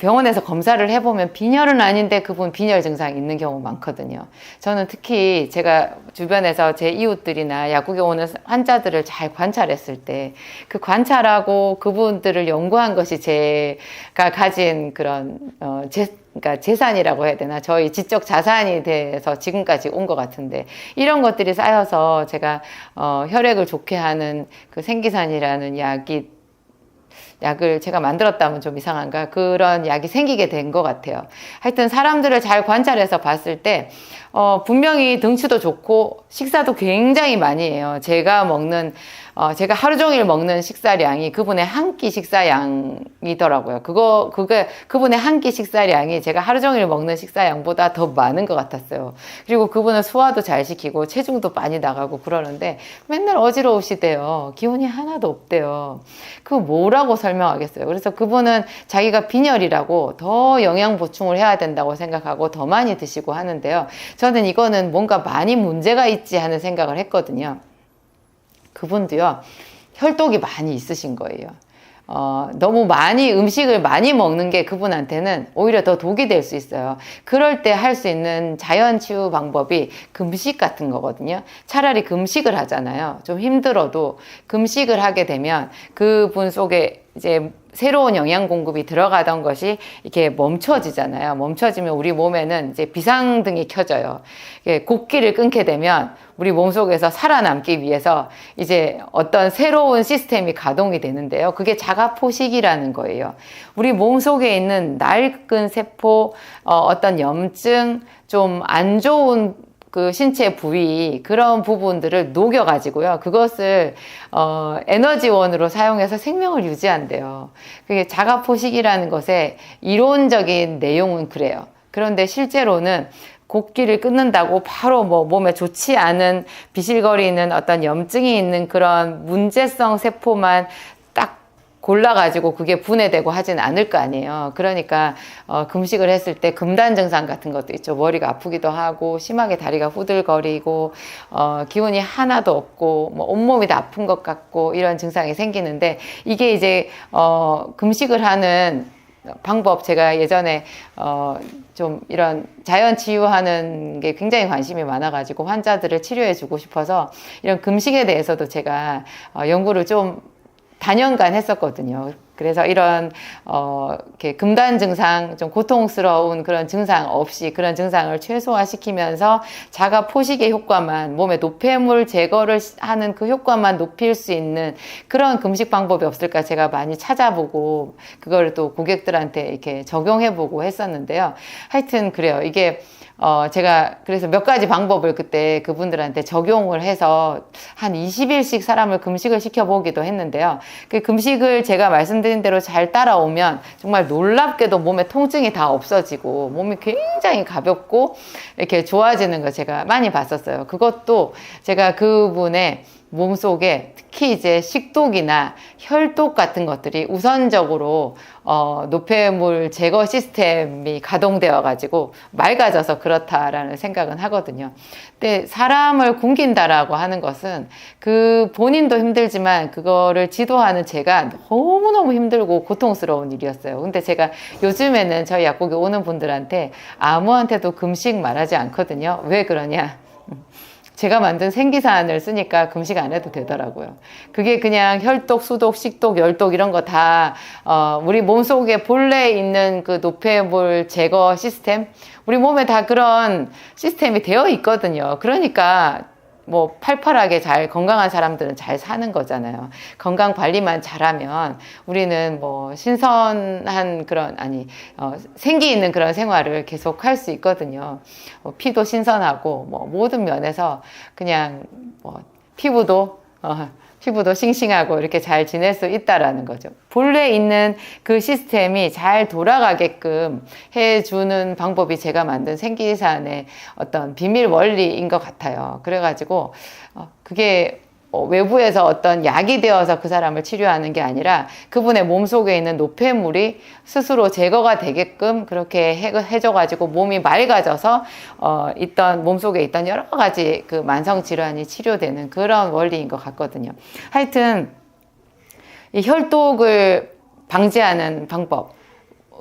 병원에서 검사를 해보면 빈혈은 아닌데 그분 빈혈 증상이 있는 경우 많거든요. 저는 특히 제가 주변에서 제 이웃들이나 약국에 오는 환자들을 잘 관찰했을 때 그 관찰하고 그분들을 연구한 것이 제가 가진 그런 그러니까 재산이라고 해야 되나, 저희 지적 자산이 돼서 지금까지 온 것 같은데, 이런 것들이 쌓여서 제가 혈액을 좋게 하는 그 생기산이라는 약을 제가 만들었다면 좀 이상한가? 그런 약이 생기게 된 것 같아요. 하여튼 사람들을 잘 관찰해서 봤을 때 분명히 등치도 좋고 식사도 굉장히 많이 해요. 제가 하루 종일 먹는 식사량이 그분의 한 끼 식사량이더라고요. 그분의 한 끼 식사량이 제가 하루 종일 먹는 식사량보다 더 많은 것 같았어요. 그리고 그분은 소화도 잘 시키고 체중도 많이 나가고 그러는데 맨날 어지러우시대요. 기운이 하나도 없대요. 그거 뭐라고 설명하겠어요. 그래서 그분은 자기가 빈혈이라고 더 영양 보충을 해야 된다고 생각하고 더 많이 드시고 하는데요. 저는 이거는 뭔가 많이 문제가 있지 하는 생각을 했거든요. 그분도요, 혈독이 많이 있으신 거예요. 너무 음식을 많이 먹는 게 그분한테는 오히려 더 독이 될 수 있어요. 그럴 때 할 수 있는 자연 치유 방법이 금식 같은 거거든요. 차라리 금식을 하잖아요. 좀 힘들어도 금식을 하게 되면 그분 속에 이제 새로운 영양 공급이 들어가던 것이 이렇게 멈춰지잖아요. 멈춰지면 우리 몸에는 이제 비상등이 켜져요. 곡기를 끊게 되면 우리 몸속에서 살아남기 위해서 이제 어떤 새로운 시스템이 가동이 되는데요. 그게 자가포식이라는 거예요. 우리 몸속에 있는 낡은 세포, 어떤 염증, 좀 안 좋은 그 신체 부위, 그런 부분들을 녹여가지고요. 그것을 에너지원으로 사용해서 생명을 유지한대요. 그게 자가포식이라는 것의 이론적인 내용은 그래요. 그런데 실제로는 곡기를 끊는다고 바로 몸에 좋지 않은 비실거리는 어떤 염증이 있는 그런 문제성 세포만 딱 골라가지고 그게 분해되고 하진 않을 거 아니에요. 그러니까 금식을 했을 때 금단 증상 같은 것도 있죠. 머리가 아프기도 하고 심하게 다리가 후들거리고 기운이 하나도 없고 온몸이 다 아픈 것 같고 이런 증상이 생기는데, 이게 이제 금식을 하는 방법, 제가 예전에 좀 이런 자연 치유하는 게 굉장히 관심이 많아가지고 환자들을 치료해 주고 싶어서 이런 금식에 대해서도 제가 연구를 좀 단연간 했었거든요. 그래서 이런 이렇게 금단 증상, 좀 고통스러운 그런 증상 없이 그런 증상을 최소화시키면서 자가 포식의 효과만, 몸의 노폐물 제거를 하는 그 효과만 높일 수 있는 그런 금식 방법이 없을까 제가 많이 찾아보고 그걸 또 고객들한테 이렇게 적용해보고 했었는데요. 하여튼 그래요. 이게 제가 그래서 몇 가지 방법을 그때 그분들한테 적용을 해서 한 20일씩 사람을 금식을 시켜보기도 했는데요. 그 금식을 제가 말씀드린 대로 잘 따라오면 정말 놀랍게도 몸에 통증이 다 없어지고 몸이 굉장히 가볍고 이렇게 좋아지는 거 제가 많이 봤었어요. 그것도 제가 그분의 몸속에 특히 이제 식독이나 혈독 같은 것들이 우선적으로 노폐물 제거 시스템이 가동되어 가지고 맑아져서 그렇다라는 생각은 하거든요. 근데 사람을 굶긴다라고 하는 것은 그 본인도 힘들지만 그거를 지도하는 제가 너무너무 힘들고 고통스러운 일이었어요. 근데 제가 요즘에는 저희 약국에 오는 분들한테 아무한테도 금식 말하지 않거든요. 왜 그러냐? 제가 만든 생기산을 쓰니까 금식 안 해도 되더라고요. 그게 그냥 혈독, 수독, 식독, 열독 이런 거 다 우리 몸속에 본래 있는 그 노폐물 제거 시스템, 우리 몸에 다 그런 시스템이 되어 있거든요. 그러니까 팔팔하게 잘 건강한 사람들은 잘 사는 거잖아요. 건강 관리만 잘하면 우리는 신선한 그런 생기 있는 그런 생활을 계속 할 수 있거든요. 피도 신선하고 모든 면에서 그냥 피부도 싱싱하고 이렇게 잘 지낼 수 있다라는 거죠. 본래 있는 그 시스템이 잘 돌아가게끔 해주는 방법이 제가 만든 생기산의 어떤 비밀 원리인 것 같아요. 그래가지고 그게 외부에서 어떤 약이 되어서 그 사람을 치료하는 게 아니라 그분의 몸속에 있는 노폐물이 스스로 제거가 되게끔 그렇게 해줘가지고 몸이 맑아져서 몸속에 있던 여러 가지 그 만성 질환이 치료되는 그런 원리인 것 같거든요. 하여튼 이 혈독을 방지하는 방법,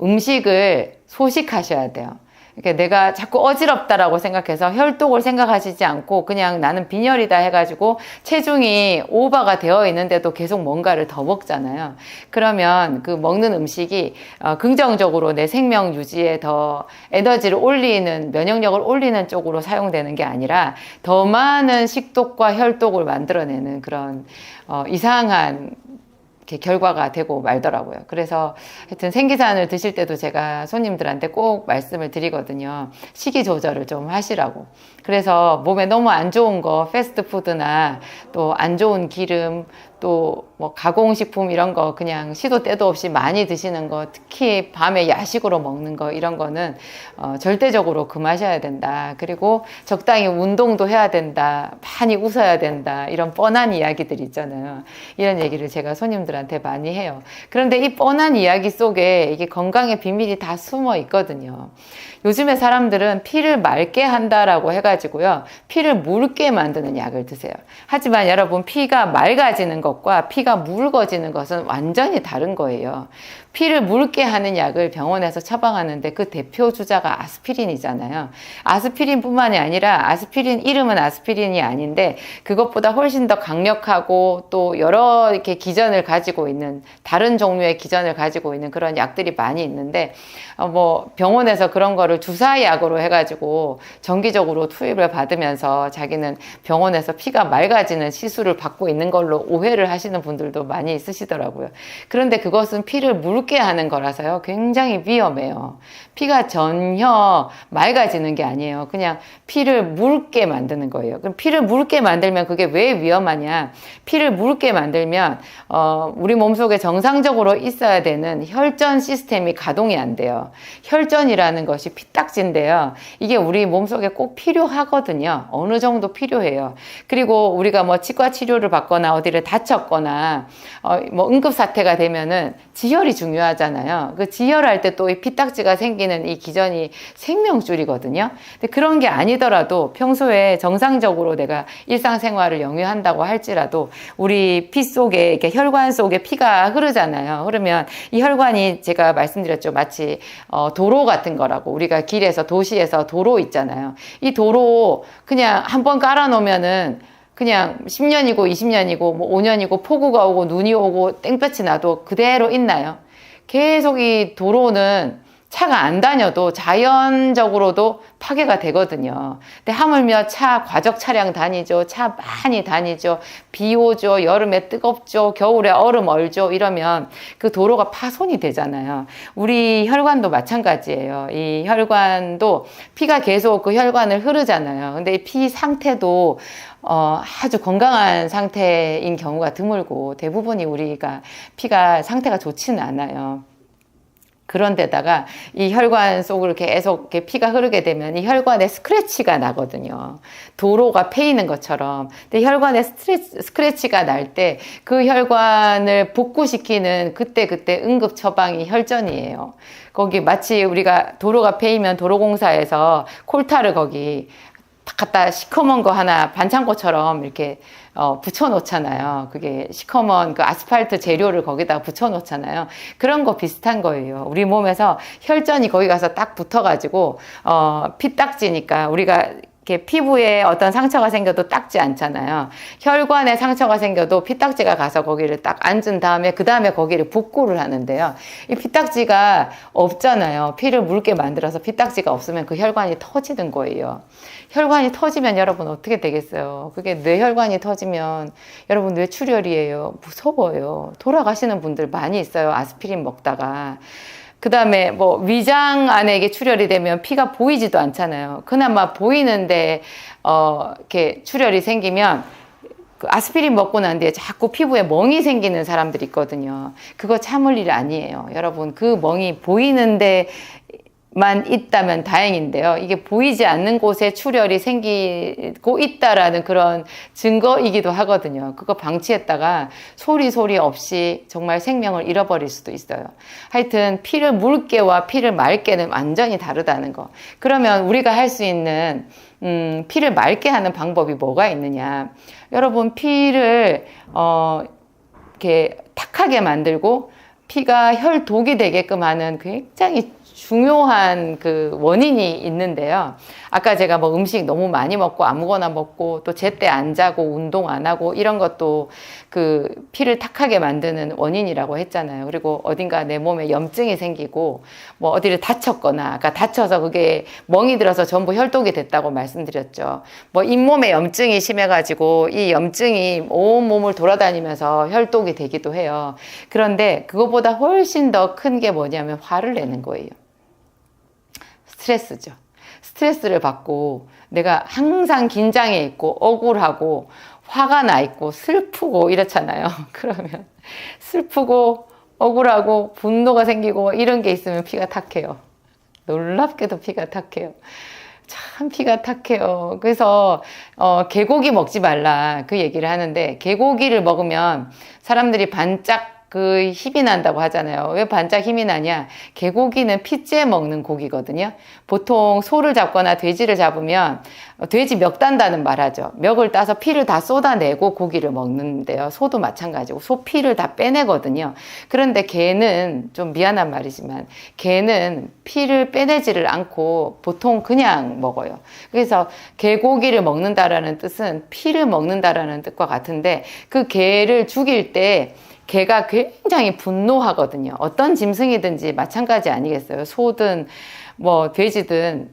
음식을 소식하셔야 돼요. 그러니까 내가 자꾸 어지럽다라고 생각해서 혈독을 생각하시지 않고 그냥 나는 빈혈이다 해가지고 체중이 오버가 되어 있는데도 계속 뭔가를 더 먹잖아요. 그러면 그 먹는 음식이 긍정적으로 내 생명 유지에 더 에너지를 올리는, 면역력을 올리는 쪽으로 사용되는 게 아니라 더 많은 식독과 혈독을 만들어내는 그런 이상한 결과가 되고 말더라고요. 그래서 하여튼 생기산을 드실 때도 제가 손님들한테 꼭 말씀을 드리거든요. 식이 조절을 좀 하시라고. 그래서 몸에 너무 안 좋은 거, 패스트푸드나 또 안 좋은 기름, 또 뭐 가공식품 이런 거 그냥 시도 때도 없이 많이 드시는 거, 특히 밤에 야식으로 먹는 거 이런 거는 절대적으로 금하셔야 된다. 그리고 적당히 운동도 해야 된다. 많이 웃어야 된다. 이런 뻔한 이야기들 있잖아요. 이런 얘기를 제가 손님들한테 많이 해요. 그런데 이 뻔한 이야기 속에 이게 건강의 비밀이 다 숨어 있거든요. 요즘에 사람들은 피를 맑게 한다라고 해가지고요. 피를 묽게 만드는 약을 드세요. 하지만 여러분, 피가 맑아지는 것과 피가 묽어지는 것은 완전히 다른 거예요. 피를 묽게 하는 약을 병원에서 처방하는데 그 대표 주자가 아스피린이잖아요. 아스피린뿐만이 아니라 아스피린 이름은 아스피린이 아닌데 그것보다 훨씬 더 강력하고 또 여러 이렇게 기전을 가지고 있는 다른 종류의 기전을 가지고 있는 그런 약들이 많이 있는데 뭐 병원에서 그런 거를 주사약으로 해가지고 정기적으로 투입을 받으면서 자기는 병원에서 피가 맑아지는 시술을 받고 있는 걸로 오해를 하시는 분들도 많이 있으시더라고요. 그런데 그것은 피를 묽게 하는 거라서요. 굉장히 위험해요. 피가 전혀 맑아지는 게 아니에요. 그냥 피를 묽게 만드는 거예요. 그럼 피를 묽게 만들면 그게 왜 위험하냐? 피를 묽게 만들면 우리 몸속에 정상적으로 있어야 되는 혈전 시스템이 가동이 안 돼요. 혈전이라는 것이 피딱지인데요. 이게 우리 몸속에 꼭 필요하거든요. 어느 정도 필요해요. 그리고 우리가 뭐 치과 치료를 받거나 어디를 다쳤거나 뭐 응급 사태가 되면은 지혈이 중요하잖아요. 그 지혈할 때 또 이 피딱지가 생기는 이 기전이 생명줄이거든요. 근데 그런 게 아니더라도 평소에 정상적으로 내가 일상생활을 영위한다고 할지라도 우리 피 속에 이렇게 혈관 속에 피가 흐르잖아요. 흐르면 이 혈관이 제가 말씀드렸죠. 마치 도로 같은 거라고. 우리가 길에서 도시에서 도로 있잖아요. 이 도로 그냥 한번 깔아놓으면은 그냥 10년이고 20년이고 뭐 5년이고 폭우가 오고 눈이 오고 땡볕이 나도 그대로 있나요? 계속 이 도로는 차가 안 다녀도 자연적으로도 파괴가 되거든요. 근데 하물며 과적 차량 다니죠. 차 많이 다니죠. 비 오죠. 여름에 뜨겁죠. 겨울에 얼음 얼죠. 이러면 그 도로가 파손이 되잖아요. 우리 혈관도 마찬가지예요. 이 혈관도 피가 계속 그 혈관을 흐르잖아요. 근데 이 피 상태도 아주 건강한 상태인 경우가 드물고 대부분이 우리가 피가 상태가 좋지는 않아요. 그런데다가 이 혈관 속으로 계속 이렇게 피가 흐르게 되면 이 혈관에 스크래치가 나거든요. 도로가 패이는 것처럼. 근데 혈관에 스크래치가 날 때 그 혈관을 복구시키는 그때 응급 처방이 혈전이에요. 거기 마치 우리가 도로가 패이면 도로공사에서 콜타를 거기 갖다 시커먼 거 하나 반창고처럼 이렇게 붙여 놓잖아요. 그게 시커먼 그 아스팔트 재료를 거기다가 붙여 놓잖아요. 그런 거 비슷한 거예요. 우리 몸에서 혈전이 거기 가서 딱 붙어 가지고 피딱지니까 우리가 이렇게 피부에 어떤 상처가 생겨도 닦지 않잖아요. 혈관에 상처가 생겨도 피딱지가 가서 거기를 딱 앉은 다음에 그 다음에 거기를 복구를 하는데요. 이 피딱지가 없잖아요. 피를 묽게 만들어서 피딱지가 없으면 그 혈관이 터지는 거예요. 혈관이 터지면 여러분 어떻게 되겠어요? 그게 뇌혈관이 터지면 여러분 뇌출혈이에요. 무서워요. 돌아가시는 분들 많이 있어요. 아스피린 먹다가. 그 다음에 뭐 위장 안에 이게 출혈이 되면 피가 보이지도 않잖아요. 그나마 보이는데 이렇게 출혈이 생기면 그 아스피린 먹고 난 뒤에 자꾸 피부에 멍이 생기는 사람들이 있거든요. 그거 참을 일 아니에요. 여러분 그 멍이 보이는데 만 있다면 다행인데요. 이게 보이지 않는 곳에 출혈이 생기고 있다라는 그런 증거이기도 하거든요. 그거 방치했다가 소리 없이 정말 생명을 잃어버릴 수도 있어요. 하여튼 피를 묽게와 피를 맑게는 완전히 다르다는 거. 그러면 우리가 할 수 있는 피를 맑게 하는 방법이 뭐가 있느냐. 여러분 피를 이렇게 탁하게 만들고 피가 혈독이 되게끔 하는 굉장히 중요한 그 원인이 있는데요. 아까 제가 뭐 음식 너무 많이 먹고 아무거나 먹고 또 제때 안 자고 운동 안 하고 이런 것도 그 피를 탁하게 만드는 원인이라고 했잖아요. 그리고 어딘가 내 몸에 염증이 생기고 뭐 어디를 다쳤거나 아까 다쳐서 그게 멍이 들어서 전부 혈독이 됐다고 말씀드렸죠. 뭐 잇몸에 염증이 심해가지고 이 염증이 온 몸을 돌아다니면서 혈독이 되기도 해요. 그런데 그것보다 훨씬 더 큰 게 뭐냐면 화를 내는 거예요. 스트레스죠. 스트레스를 받고 내가 항상 긴장해 있고 억울하고 화가 나 있고 슬프고 이렇잖아요. 그러면 슬프고 억울하고 분노가 생기고 이런 게 있으면 피가 탁해요. 놀랍게도 피가 탁해요. 참 피가 탁해요. 그래서 개고기 먹지 말라 그 얘기를 하는데 개고기를 먹으면 사람들이 반짝 그 힘이 난다고 하잖아요. 왜 반짝 힘이 나냐? 개고기는 피째 먹는 고기거든요. 보통 소를 잡거나 돼지를 잡으면 돼지 멱 딴다는 말 하죠. 멱을 따서 피를 다 쏟아내고 고기를 먹는데요. 소도 마찬가지고 소 피를 다 빼내거든요. 그런데 개는 좀 미안한 말이지만 개는 피를 빼내지를 않고 보통 그냥 먹어요. 그래서 개고기를 먹는다라는 뜻은 피를 먹는다라는 뜻과 같은데 그 개를 죽일 때 개가 굉장히 분노하거든요. 어떤 짐승이든지 마찬가지 아니겠어요? 소든 뭐 돼지든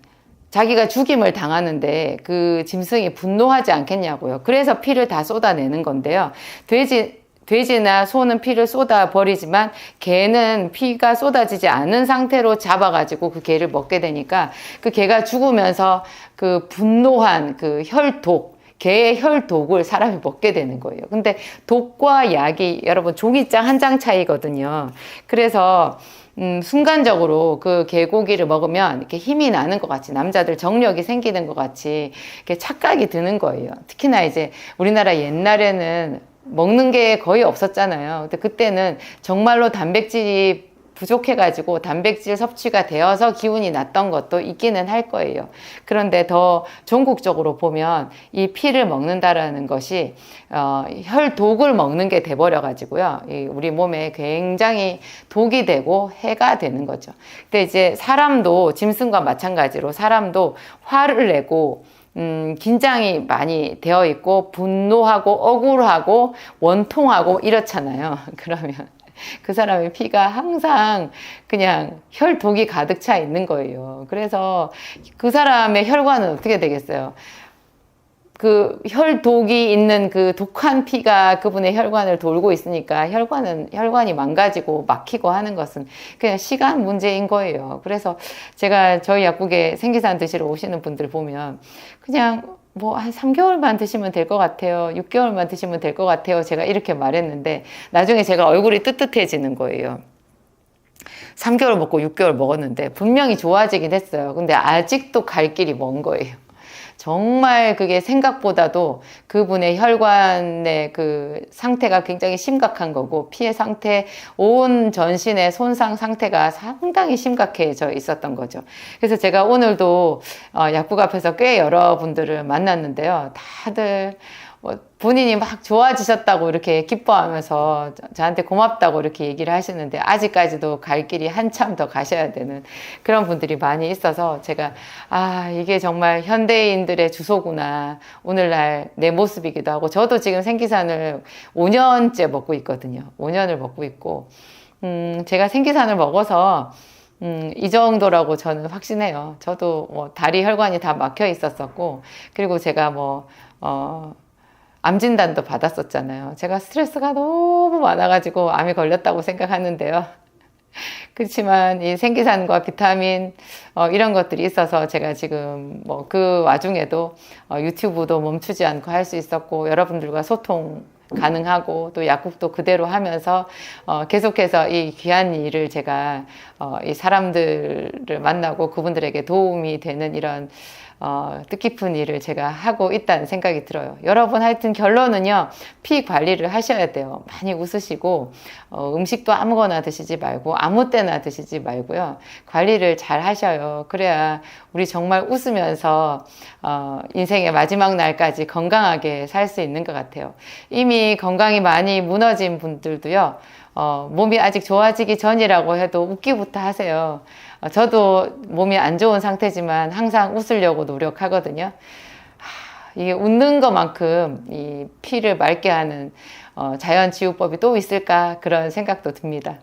자기가 죽임을 당하는데 그 짐승이 분노하지 않겠냐고요. 그래서 피를 다 쏟아내는 건데요. 돼지나 소는 피를 쏟아 버리지만 개는 피가 쏟아지지 않은 상태로 잡아가지고 그 개를 먹게 되니까 그 개가 죽으면서 그 분노한 그 혈독, 개의 혈독을 사람이 먹게 되는 거예요. 근데 독과 약이 여러분 종이장 한 장 차이거든요. 그래서 순간적으로 그 개고기를 먹으면 이렇게 힘이 나는 것 같이 남자들 정력이 생기는 것 같이 이렇게 착각이 드는 거예요. 특히나 이제 우리나라 옛날에는 먹는 게 거의 없었잖아요. 근데 그때는 정말로 단백질이 부족해가지고 단백질 섭취가 되어서 기운이 났던 것도 있기는 할 거예요. 그런데 더 전국적으로 보면 이 피를 먹는다라는 것이 혈독을 먹는 게 돼버려가지고요. 우리 몸에 굉장히 독이 되고 해가 되는 거죠. 근데 이제 사람도 짐승과 마찬가지로 사람도 화를 내고 긴장이 많이 되어 있고 분노하고 억울하고 원통하고 이렇잖아요. 그러면 그 사람의 피가 항상 그냥 혈독이 가득 차 있는 거예요. 그래서 그 사람의 혈관은 어떻게 되겠어요? 그 혈독이 있는 그 독한 피가 그분의 혈관을 돌고 있으니까 혈관이 망가지고 막히고 하는 것은 그냥 시간 문제인 거예요. 그래서 제가 저희 약국에 생기산 드시러 오시는 분들 보면 그냥 뭐 한 3개월만 드시면 될 것 같아요. 6개월만 드시면 될 것 같아요. 제가 이렇게 말했는데 나중에 제가 얼굴이 뜨뜻해지는 거예요. 3개월 먹고 6개월 먹었는데 분명히 좋아지긴 했어요. 근데 아직도 갈 길이 먼 거예요. 정말 그게 생각보다도 그분의 혈관의 그 상태가 굉장히 심각한 거고 피의 상태, 온 전신의 손상 상태가 상당히 심각해져 있었던 거죠. 그래서 제가 오늘도 약국 앞에서 꽤 여러분들을 만났는데요. 다들 본인이 막 좋아지셨다고 이렇게 기뻐하면서 저한테 고맙다고 이렇게 얘기를 하시는데 아직까지도 갈 길이 한참 더 가셔야 되는 그런 분들이 많이 있어서 제가 이게 정말 현대인들의 주소구나 오늘날 내 모습이기도 하고 저도 지금 생기산을 5년째 먹고 있거든요. 5년을 먹고 있고 제가 생기산을 먹어서 이 정도라고 저는 확신해요. 저도 뭐 다리 혈관이 다 막혀 있었었고 그리고 제가 암 진단도 받았었잖아요. 제가 스트레스가 너무 많아가지고 암이 걸렸다고 생각하는데요. 그렇지만 이 생기산과 비타민 이런 것들이 있어서 제가 지금 그 와중에도 유튜브도 멈추지 않고 할 수 있었고 여러분들과 소통 가능하고 또 약국도 그대로 하면서 계속해서 이 귀한 일을 제가 이 사람들을 만나고 그분들에게 도움이 되는 이런 뜻깊은 일을 제가 하고 있다는 생각이 들어요. 여러분 하여튼 결론은요. 피 관리를 하셔야 돼요. 많이 웃으시고 음식도 아무거나 드시지 말고 아무 때나 드시지 말고요. 관리를 잘 하셔요. 그래야 우리 정말 웃으면서 인생의 마지막 날까지 건강하게 살 수 있는 것 같아요. 이미 건강이 많이 무너진 분들도요. 몸이 아직 좋아지기 전이라고 해도 웃기부터 하세요. 저도 몸이 안 좋은 상태지만 항상 웃으려고 노력하거든요. 이게 웃는 것만큼 이 피를 맑게 하는 자연치유법이 또 있을까 그런 생각도 듭니다.